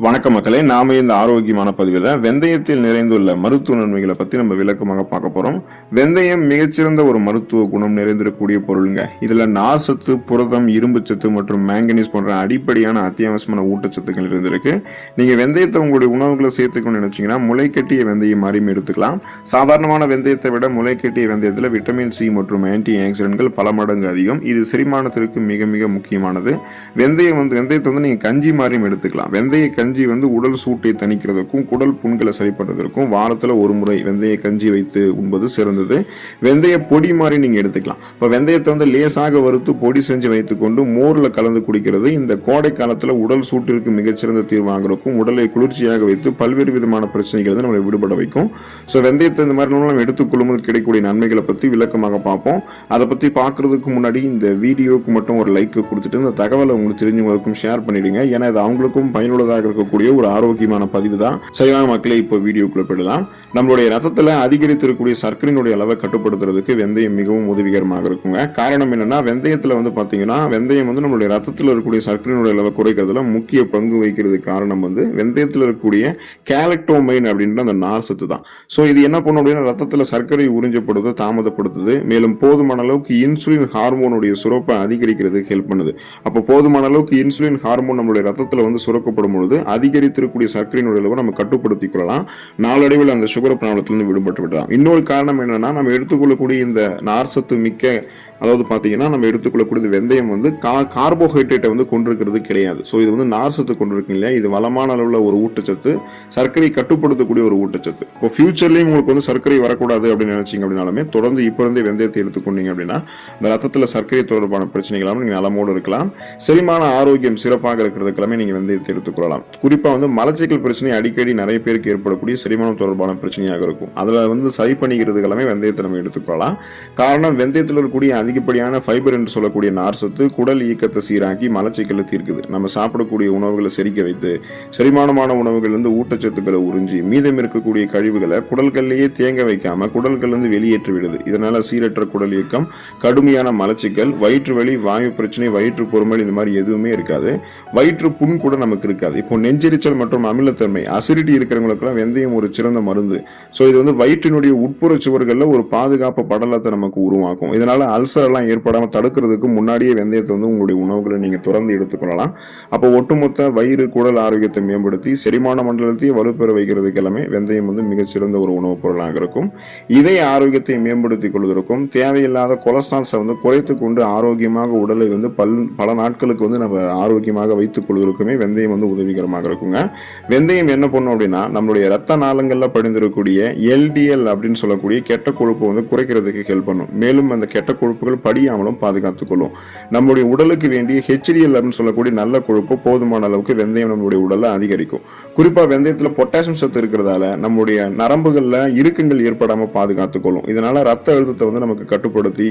வணக்க மக்களே, நாம இந்த ஆரோக்கியமான பதிவில் வெந்தயத்தில் நிறைந்துள்ள மருத்துவ நன்மைகளை பத்தி நம்ம விளக்கமாக பார்க்க போறோம். வெந்தயம் மிகச்சிறந்த ஒரு மருத்துவ குணம் நிறைந்திருக்கக்கூடிய பொருளுங்க. இதுல நார்சத்து, புரதம், இரும்புச்சத்து மற்றும் மேங்கனீஸ் போன்ற அடிப்படையான அத்தியாவசியமான ஊட்டச்சத்துக்கள் இருந்திருக்கு. நீங்க வெந்தயத்தை உங்களுடைய உணவுகளை சேர்த்துக்கணும்னு நினைச்சீங்கன்னா முளைக்கட்டிய வெந்தயம் மாதிரி எடுத்துக்கலாம். சாதாரணமான வெந்தயத்தை விட முளைக்கட்டிய வெந்தயத்தில் விட்டமின் சி மற்றும் ஆன்டி ஆக்சிடென்ட்கள் பல மடங்கு அதிகம். இது செரிமானத்திற்கு மிக மிக முக்கியமானது. வெந்தயத்தை நீங்க கஞ்சி மாதிரியும் எடுத்துக்கலாம். வெந்தய கஞ்சி உடல் சூட்டை தணிக்கிறதுக்கும் குடல் புண்களை சரி பண்றதற்கும் வாரத்துல ஒரு முறை வெந்தய கஞ்சி வைத்து உண்பது சிறந்தது. வெந்தய பொடி மாதிரி நீங்க எடுத்துக்கலாம். இப்ப வெந்தயத்தை லேசாக வறுத்து பொடி செஞ்சு வைத்துக்கொண்டு மோர்ல கலந்து குடிக்கிறது இந்த கோடை காலத்துல உடல் சூட்டிற்கு மிகச்சிறந்த தீர்வாக இருக்கும். உடலை குளிர்ச்சியாக வைத்து பல்வேறு விதமான பிரச்சனைகள் நம்மளை விடுபட வைக்கும். ஸோ வெந்தயத்தை இந்த மாதிரி நம்ம எடுத்துக்கொள்ளும் போது கிடைக்கக்கூடிய நன்மைகளை பத்தி விளக்கமாக பார்ப்போம். அதை பத்தி பார்க்கறதுக்கு முன்னாடி இந்த வீடியோக்கு மட்டும் ஒரு லைக் கொடுத்துட்டு இந்த தகவலை உங்களுக்கு தெரிஞ்சவங்களுக்கும் ஷேர் பண்ணிடுங்க. ஏன்னா இது அவங்களுக்கும் பயனுள்ளதாக இருக்கக்கூடிய ஒரு ஆரோக்கியமான பதிவு தான். சரியான மக்களே, இப்போ வீடியோக்குள்ள போயிடலாம். நம்மளுடைய ரத்தத்துல அதிகரித்திருக்கக்கூடிய சர்க்கரையினுடைய அளவை கட்டுப்படுத்துறதுக்கு வெந்தயம் மிகவும் உதவிகரமாக இருக்குங்க. காரணம் என்னன்னா, வெந்தயத்துல பாத்தீங்கன்னா வெந்தயம் நம்மளுடைய ரத்தத்தில் இருக்கக்கூடிய சர்க்கரையினுடைய அளவை குறைக்கிறதுல முக்கிய பங்கு வகிக்கிறதுக்கு காரணம் வெந்தயத்தில் இருக்கக்கூடிய கேலக்டோமைன் அப்படின்ற அந்த நார் சத்து தான். ஸோ இது என்ன பண்ணும் அப்படின்னா, ரத்தத்தில் சர்க்கரை உறிஞ்சப்படுவதை தாமதப்படுத்துது. மேலும் போதுமான அளவுக்கு இன்சுலின் ஹார்மோனுடைய சுரப்பை அதிகரிக்கிறதுக்கு ஹெல்ப் பண்ணுது. அப்போ போதுமான அளவுக்கு இன்சுலின் ஹார்மோன் நம்மளுடைய ரத்தத்தில் சுரக்கப்படும் பொழுது அதிகரித்திருக்கக்கூடிய சர்க்கரையினுடைய அளவை நம்ம கட்டுப்படுத்திக் கொள்ளலாம். நாளடைவில் அந்த சுகர் ப்ராப்ளத்திலிருந்து விடுபட்டு விடலாம். இன்னொரு காரணம் என்னன்னா, நம்ம எடுத்துக்கொள்ளக்கூடிய இந்த நார்சத்து மிக்க, அதாவது பாத்தீங்கன்னா நம்ம எடுத்துக்கொள்ளக்கூடிய வெந்தயம் கார்போஹைட்ரேட்டை கொண்டிருக்கிறது கிடையாது. ஸோ இது நார்சத்து கொண்டிருக்கு இல்லையா, இது வளமான அளவுல ஒரு ஊட்டச்சத்து, சர்க்கரை கட்டுப்படுத்தக்கூடிய ஒரு ஊட்டச்சத்து. இப்போ ஃபியூச்சர்லயும் உங்களுக்கு சர்க்கரை வரக்கூடாது அப்படின்னு நினைச்சீங்க அப்படின்னாலுமே தொடர்ந்து இப்ப இருந்தே வெந்தயத்தை எடுத்துக்கொண்டீங்க அப்படின்னா இந்த ரத்தத்துல சர்க்கரை தொடர்பான பிரச்சனைகளாலும் நீங்க நலமோடு இருக்கலாம். செரிமான ஆரோக்கியம் சிறப்பாக இருக்கிறதுக்கெல்லாமே நீங்க வெந்தயத்தை எடுத்துக்கொள்ளலாம். குறிப்பா மலச்சிக்கல் பிரச்சனை அடிக்கடி நிறைய பேருக்கு ஏற்படக்கூடிய செரிமானம் தொடர்பான பிரச்சனையாக இருக்கும். அதுல சரி பண்ணிக்கிறதுக்கு எல்லாமே வெந்தயத்தை நம்ம எடுத்துக்கொள்ளலாம். காரணம், வெந்தயத்தில் இருக்கக்கூடிய அதிகப்படியான ஃபைபர் என்று சொல்லக்கூடிய நார்சத்து குடல் இயக்கத்தை சீராக்கி மலச்சிக்கலை தீர்க்குது. நம்ம சாப்பிடக்கூடிய உணவுகளை செரிக்க வைத்து செரிமானமான உணவுகள் ஊட்டச்சத்துக்களை உறிஞ்சி மீதம் இருக்கக்கூடிய கழிவுகளை குடல்கள்லேயே தேங்க வைக்காம குடல்கள் வெளியேற்றி விடுது. இதனால சீரற்ற குடல் இயக்கம், கடுமையான மலச்சிக்கல், வயிற்று வலி, வாயு பிரச்சனை, வயிற்று பொறுமல் இந்த மாதிரி எதுவுமே இருக்காது. வயிற்று புண் கூட நமக்கு இருக்காது. இப்போ நெஞ்செரிச்சல் மற்றும் அமிலத்தன்மை, அசிடிட்டி இருக்கிறவங்களுக்குலாம் வெந்தயம் ஒரு சிறந்த மருந்து. ஸோ இது வயிற்றினுடைய உட்புற சுவர்களில் ஒரு பாதுகாப்பு படலத்தை நமக்கு உருவாக்கும். இதனால அல்சர் எல்லாம் ஏற்படாமல் தடுக்கிறதுக்கு முன்னாடியே வெந்தயத்தை உங்களுடைய உணவுகளை நீங்க தொடர்ந்து எடுத்துக்கொள்ளலாம். அப்போ ஒட்டுமொத்த வயிறு குடல் ஆரோக்கியத்தை மேம்படுத்தி செரிமான மண்டலத்தையே வலுப்பெற வைக்கிறதுக்கு எல்லாமே வெந்தயம் மிகச்சிறந்த ஒரு உணவுப் பொருளாக இருக்கும். இதய ஆரோக்கியத்தை மேம்படுத்திக் கொள்வதற்கும் தேவையில்லாத கொலஸ்ட்ரால்ஸை குறைத்து கொண்டு ஆரோக்கியமாக உடலை பல நாட்களுக்கு நம்ம ஆரோக்கியமாக வைத்துக் கொள்வதற்குமே வெந்தயம் உதவிகரமாக இருக்குங்க. வெந்தயம் என்ன பண்ணும் அப்படின்னா, நம்மளுடைய ரத்த நாளங்கள்ல படிந்திருக்கக்கூடிய எல்டிஎல் அப்படின்னு சொல்லக்கூடிய கெட்ட கொழுப்பு குறைக்கிறதுக்கு ஹெல்ப் பண்ணும். மேலும் அந்த கெட்ட கொழுப்புகள் படியாமலும் பாதுகாத்துக் கொள்ளும். நம்முடைய உடலுக்கு வேண்டிய HDL அப்படின்னு சொல்லக்கூடிய நல்ல கொழுப்பு போதுமான அளவுக்கு வெந்தயம் நம்மளுடைய உடல்ல அதிகரிக்கும். குறிப்பா வெந்தயத்துல பொட்டாசியம் சத்து இருக்கிறதால நம்முடைய நரம்புகள்ல இறுக்கங்கள் ஏற்படாம பாதுகாத்துக் கொள்ளும். இதனால ரத்த அழுத்தத்தை நமக்கு கட்டுப்படுத்தி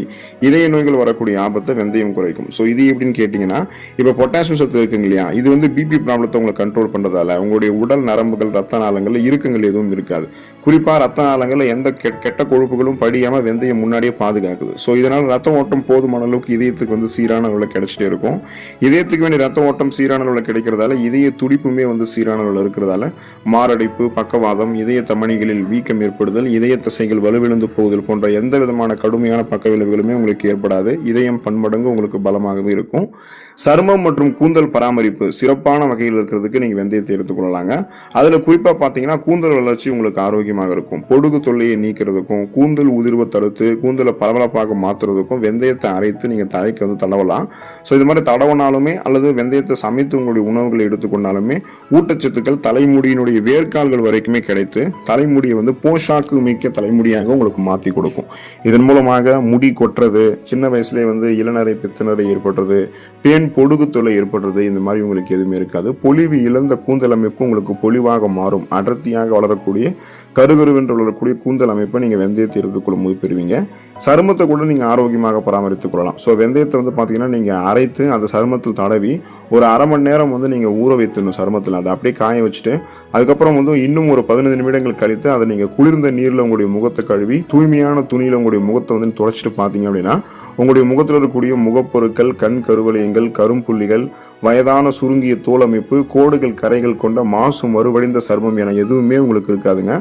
இதய நோய்கள் வரக்கூடிய ஆபத்தை வெந்தயம் குறைக்கும். ஸோ இது எப்படின்னு கேட்டீங்கன்னா, இப்ப பொட்டாசியம் சத்து இருக்குங்க இல்லையா, இது பிபி ப்ராப்ளத்தை உங்களை கண்ட்ரோல் பண்றதால உங்களுடைய உடல் நரம்புகள், ரத்த நாளங்கள்ல இறுக்கங்கள் எதுவும் இருக்காது. குறிப்பா ரத்த நாளங்கள்ல எந்த கெட்ட கொழுப்புகளும் படியாம வெந்தயம் முன்னாடியே பாதுகாக்குது. ஸோ இதனால ரத்த ஓட்டம் போதுமான அளவுக்கு இதயத்துக்கு சீரான அளவில் கிடைச்சிட்டே இருக்கும். இதயத்துக்கு வேண்டிய ரத்த ஓட்டம் சீரான அளவில் கிடைக்கிறதால இதய துடிப்புமே சீரான அளவில் இருக்கிறதால மாரடைப்பு, பக்கவாதம், இதய தமனிகளில் வீக்கம் ஏற்படுதல், இதய தசைகள் வலுவிழந்து போகுதல் போன்ற எந்த விதமான கடுமையான பக்க விளைவுகளுமே உங்களுக்கு ஏற்படாது. இதயம் பன்மடங்கு உங்களுக்கு பலமாகவே இருக்கும். சருமம் மற்றும் கூந்தல் பராமரிப்பு சிறப்பான வகையில் இருக்கிறதுக்கு நீங்க வெந்தயத்தை எடுத்துக்கொள்ளலாங்க. அதுல குறிப்பா பாத்தீங்கன்னா கூந்தல் வளர்ச்சி உங்களுக்கு ஆரோக்கியமாக இருக்கும். பொடுகு தொல்லையை நீக்கிறதுக்கும் கூந்தல் உதிர்வை தடுத்து கூந்தலை பளபளப்பாக மாற்றுறதுக்கும் வெந்தயத்தை அரைத்து நீங்க தலைக்கு தடவலாம். ஸோ இது மாதிரி தடவனாலுமே அல்லது வெந்தயத்தை சமைத்து உங்களுடைய உணவுகளை எடுத்துக்கொண்டாலுமே ஊட்டச்சத்துக்கள் தலைமுடியினுடைய வேர்க்கால்கள் வரைக்குமே கிடைத்து தலைமுடியை போஷாக்கு மிக்க தலைமுடியாக உங்களுக்கு மாற்றி கொடுக்கும். இதன் மூலமாக முடி கொட்டுறது, சின்ன வயசுலேயே இளநரை பித்தநரை ஏற்படுறது, பேன் பொடுகு தொல்லை ஏற்படுறது, இந்த மாதிரி உங்களுக்கு எதுவுமே இருக்காது. பொலிவு இழந்த கூந்தல் அமைப்பு உங்களுக்கு பொலிவாக மாறும். அடர்த்தியாக வளரக்கூடிய கருகருவென்று வளரக்கூடிய கூந்தல் அமைப்பை நீங்க வெந்தயத்தை எடுத்துக்கொள்ளும் போது பெறுவீங்க. சருமத்தை கூட நீங்க ஆரோக்கியமாக பராமரித்துக் கொள்ளலாம். ஸோ வெந்தயத்தை பாத்தீங்கன்னா நீங்க அரைத்து அந்த சருமத்தில் தடவி ஒரு அரை மணி நேரம் நீங்க ஊற வைத்துணும். சருமத்தில் அதை அப்படியே காய வச்சுட்டு அதுக்கப்புறம் இன்னும் ஒரு 15 நிமிடங்கள் கழித்து அதை நீங்க குளிர்ந்த நீர்ல உங்களுடைய முகத்தை கழுவி தூய்மையான துணியில உங்களுடைய முகத்தை துடைச்சிட்டு பாத்தீங்க அப்படின்னா உங்களுடைய முகத்தில் இருக்கக்கூடிய முகப்பொருட்கள், கண் கருவளையங்கள், கரும்புள்ளிகள், வயதான சுருங்கிய தோல் அமைப்பு, கோடுகள் கரைகள் கொண்ட மாசு மறுவடிந்த சர்மம் என எதுவுமே உங்களுக்கு இருக்காதுங்க.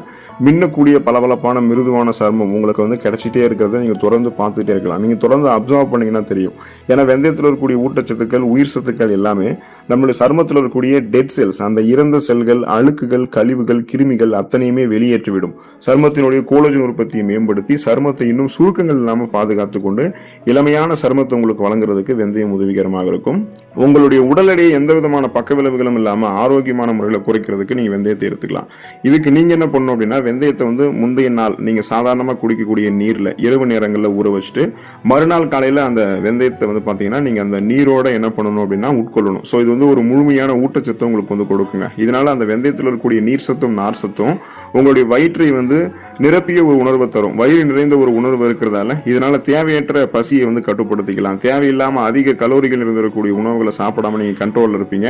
மின்னக்கூடிய பளபளப்பான மிருதுவான சர்மம் உங்களுக்கு வந்து கிடைச்சிட்டே இருக்கிறத நீங்கள் தொடர்ந்து பார்த்துட்டே இருக்கலாம். நீங்கள் தொடர்ந்து அப்சர்வ் பண்ணீங்கன்னா தெரியும். ஏன்னா வெந்தயத்தில் இருக்கக்கூடிய ஊட்டச்சத்துக்கள், உயிர் சத்துக்கள் எல்லாமே நம்மளுடைய சருமத்தில் இருக்கக்கூடிய டெட் செல்ஸ், அந்த இறந்த செல்கள், அழுக்குகள், கழிவுகள், கிருமிகள் அத்தனையுமே வெளியேற்றிவிடும். சருமத்தினுடைய கோலஜன் உற்பத்தியை மேம்படுத்தி சருமத்தை இன்னும் சுருக்கங்கள் இல்லாமல் பாதுகாத்து கொண்டு இளமையான சருமத்தை உங்களுக்கு வழங்குறதுக்கு வெந்தயம் உதவிகரமாக இருக்கும். உங்களுடைய உடல் எடையை எந்த விதமான பக்க விளைவுகளும் இல்லாமல் ஆரோக்கியமான முறையில் குறைக்கிறதுக்கு நீங்கள் வெந்தயத்தை எடுத்துக்கலாம். இதுக்கு நீங்கள் என்ன பண்ணணும் அப்படின்னா, வெந்தயத்தை வந்து முந்தைய நாள் நீங்கள் சாதாரணமாக குடிக்கக்கூடிய நீரில் இரவு நேரங்களில் ஊற வச்சுட்டு மறுநாள் காலையில் அந்த வெந்தயத்தை வந்து பார்த்தீங்கன்னா நீங்கள் அந்த நீரோட என்ன பண்ணணும் அப்படின்னா உட்கொள்ளணும். ஸோ இது வந்து ஒரு முழுமையான ஊட்டச்சத்தை உங்களுக்கு வந்து கொடுக்குங்க. இதனால அந்த வெந்தயத்தில் இருக்கக்கூடிய நீர் சத்தும் நார் சத்தும் உங்களுடைய வயிற்றை வந்து நிரப்பிய ஒரு உணர்வை தரும். வயிறு நிறைந்த ஒரு உணர்வு இருக்கிறதால இதனால தேவையற்ற பசியை வந்து கட்டுப்படுத்திக்கலாம். தேவையில்லாமல் அதிக கலோரிகள் இருந்திருக்கக்கூடிய உணவுகளை சாப்பிடாம நீங்கள் கண்ட்ரோலில் இருப்பீங்க.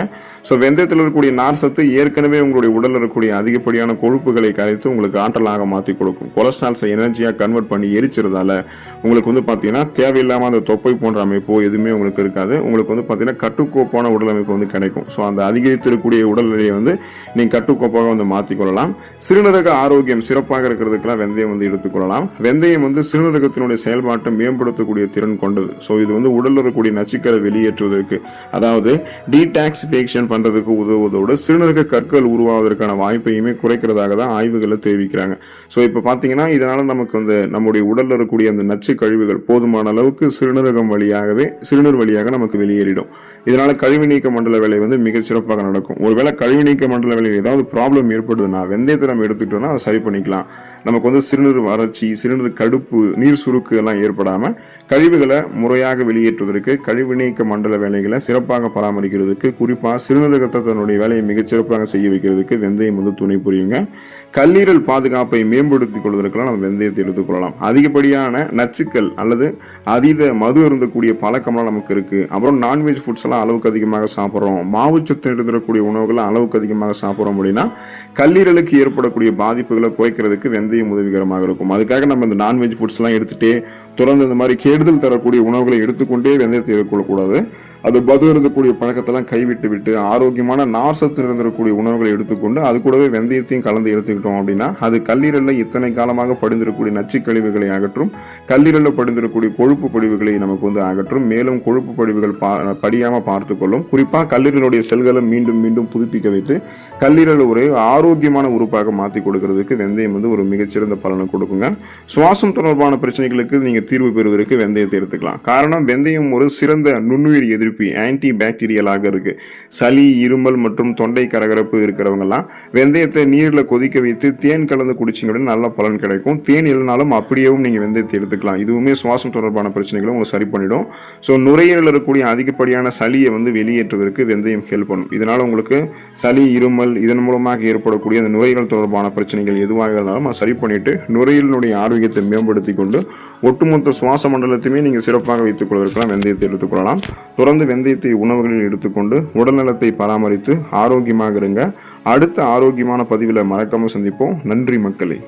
ஸோ வெந்தயத்தில் இருக்கக்கூடிய நார் சத்து ஏற்கனவே உங்களுடைய உடலில் இருக்கக்கூடிய அதிகப்படியான கொழுப்புகளை கரைத்து உங்களுக்கு ஆற்றலாக மாற்றி கொடுக்கும். கொலஸ்ட்ரால்ஸை எனர்ஜியாக கன்வெர்ட் பண்ணி எரிச்சிருந்தால உங்களுக்கு வந்து பார்த்தீங்கன்னா தேவையில்லாமல் அந்த தொப்பை போன்ற அமைப்போ எதுவுமே உங்களுக்கு இருக்காது. உங்களுக்கு வந்து பார்த்தீங்கன்னா கட்டுக்கோப்பான உடல் அமைப்பு வந்து கிடைக்கும். ஸோ அந்த அதிகரித்திருக்கக்கூடிய உடல் நிலையை வந்து நீங்கள் கட்டுக்கோப்பாக வந்து மாற்றிக்கொள்ளலாம். சிறுநீரக ஆரோக்கியம் சிறப்பாக இருக்கிறதுக்கெல்லாம் வெந்தயம் வந்து எடுத்துக்கொள்ளலாம். வெந்தயம் வந்து சிறுநீரகத்தினுடைய செயல்பாட்டை மேம்படுத்தக்கூடிய திறன் கொண்டது. ஸோ இது வந்து உடலில் இருக்கக்கூடிய நச்சுக்களை வெளியேற்றுவதற்கு, அதாவது டீடாக்சிஃபிகேஷன் பண்ணுறதுக்கு உதவுவதோடு சிறுநீரக கற்கள் உருவாவதற்கான வாய்ப்பையுமே குறைக்கிறதாக தான் ஆய்வுகளை தெரிவிக்கிறாங்க. ஸோ இப்போ பார்த்தீங்கன்னா இதனால நமக்கு வந்து நம்முடைய உடலில் இருக்கக்கூடிய அந்த நச்சு கழிவுகள் போதுமான அளவுக்கு சிறுநீரகம் வழியாக நமக்கு வெளியேறிடும். இதனால கழிவு நீக்க மண்டல வேலை வந்து மிகச் சிறப்பாக நடக்கும். ஒருவேளை கழிவு நீக்க மண்டல வேலையில் ஏதாவது ப்ராப்ளம் ஏற்படுதுன்னா வெந்தயத்தை நம்ம எடுத்துக்கிட்டோம்னா அதை சரி பண்ணிக்கலாம். நமக்கு வந்து சிறுநீர் வறட்சி, சிறுநீர் கடுப்பு, நீர் சுருக்கு எல்லாம் ஏற்படாமல் கழிவுகளை முறையாக வெளியேற்றுவதற்கு, கழிவு நீக்க மண்டல வேலைகளை சிறப்பாக பராமரிக்கிறதுக்கு, குறிப்பாக சிறுநீரகத்தை தன்னுடைய வேலையை மிகச்சிறப்பாக செய்ய வைக்கிறதுக்கு வெந்தயம் வந்து துணை புரியுங்க. கல்லீரல் பாதுகாப்பை மேம்படுத்திக் கொள்வதற்கெல்லாம் நம்ம வெந்தயத்தை எடுத்துக்கொள்ளலாம். அதிகப்படியான நச்சுக்கள் அல்லது அதீத மது இருந்தக்கூடிய பழக்கம்லாம் நமக்கு இருக்கு. அப்புறம் நான்வெஜ் ஃபுட்ஸ் எல்லாம் அளவுக்கு அதிகமாக சாப்பிட்றோம், மாவுச்சத்து இருந்தக்கூடிய உணவுகளை அளவுக்கு அதிகமாக சாப்பிட்றோம் அப்படின்னா கல்லீரலுக்கு ஏற்படக்கூடிய பாதிப்புகளை குறைக்கிறதுக்கு வெந்தயம் உதவிகரமாக இருக்கும். அதுக்காக நம்ம இந்த நான்வெஜ் ஃபுட்ஸ் எல்லாம் எடுத்துட்டே தொடர்ந்து இந்த மாதிரி கெடுதல் தரக்கூடிய உணவுகளை எடுத்துக்கொண்டே வெந்தயத்தை எடுத்துக்கொள்ளக்கூடாது. அது மது இருந்தக்கூடிய பழக்கத்தெல்லாம் கைவிட்டு விட்டு ஆரோக்கியமான நார் சத்து இருந்திருக்கக்கூடிய உணவுகளை எடுத்துக்கொண்டு அது கூடவே வெந்தயத்தையும் கலந்து எடுத்துக்கிட்டோம் அப்படின்னா அது கல்லீரலில் இத்தனை காலமாக படிந்திருக்கக்கூடிய நச்சு கழிவுகளை அகற்றும். கல்லீரலில் படிந்திருக்கக்கூடிய கொழுப்பு படிவுகளை நமக்கு வந்து அகற்றும். மேலும் கொழுப்பு படிவுகள் படியாமல் பார்த்து கொள்ளும். குறிப்பாக கல்லீரலுடைய செல்களை மீண்டும் மீண்டும் புதுப்பிக்க வைத்து கல்லீரல் ஒரு ஆரோக்கியமான உறுப்பாக மாற்றி கொடுக்கறதுக்கு வெந்தயம் வந்து ஒரு மிகச்சிறந்த பலனை கொடுக்குங்க. சுவாசம் தொடர்பான பிரச்சனைகளுக்கு நீங்கள் தீர்வு பெறுவதற்கு வெந்தயத்தை எடுத்துக்கலாம். காரணம் வெந்தயம் ஒரு சிறந்த நுண்ணுயிர் எதிர்ப்பு, ஆன்டி பாக்டீரியலாக இருக்கு. சளி, இருமல் மற்றும் தொண்டை கரகரப்பு இருக்கிறவங்கலாம் வெந்தயத்தை நீரில் கொதிக்க வைத்து தேன் கலந்து குடிச்சிங்கன்னா நல்ல பலன் கிடைக்கும். தேன் இல்லைனாலும் அப்படியேவும் நீங்கள் வெந்தயத்தை எடுத்துக்கலாம். இதுவுமே சுவாசம் தொடர்பான பிரச்சனைகளை உங்களுக்கு சரி பண்ணிடும். ஸோ நுரையீரலில் இருக்கக்கூடிய அதிகப்படியான சளியை வந்து வெளியேற்றுவதற்கு வெந்தயம் ஹெல்ப் பண்ணும். இதனால் உங்களுக்கு சளி, இருமல் இதன் மூலமாக ஏற்படக்கூடிய அந்த நுரையீரல் தொடர்பான பிரச்சனைகள் எதுவாக இருந்தாலும் அதை சரி பண்ணிட்டு நுரையீரலுடைய ஆரோக்கியத்தை மேம்படுத்தி கொண்டு ஒட்டுமொத்த சுவாச மண்டலத்தையுமே நீங்கள் சிறப்பாக வைத்துக் கொள்வதற்கெல்லாம் வெந்தயத்தை எடுத்துக்கொள்ளலாம். தொடர்ந்து வெந்தயத்தை உணவுகளில் எடுத்துக்கொண்டு உடல்நலத்தை பராமரித்து ஆரோக்கியமாக இருங்க. அடுத்த ஆரோக்கியமான பதிவில் மறக்காமல் சந்திப்போம். நன்றி மக்களே.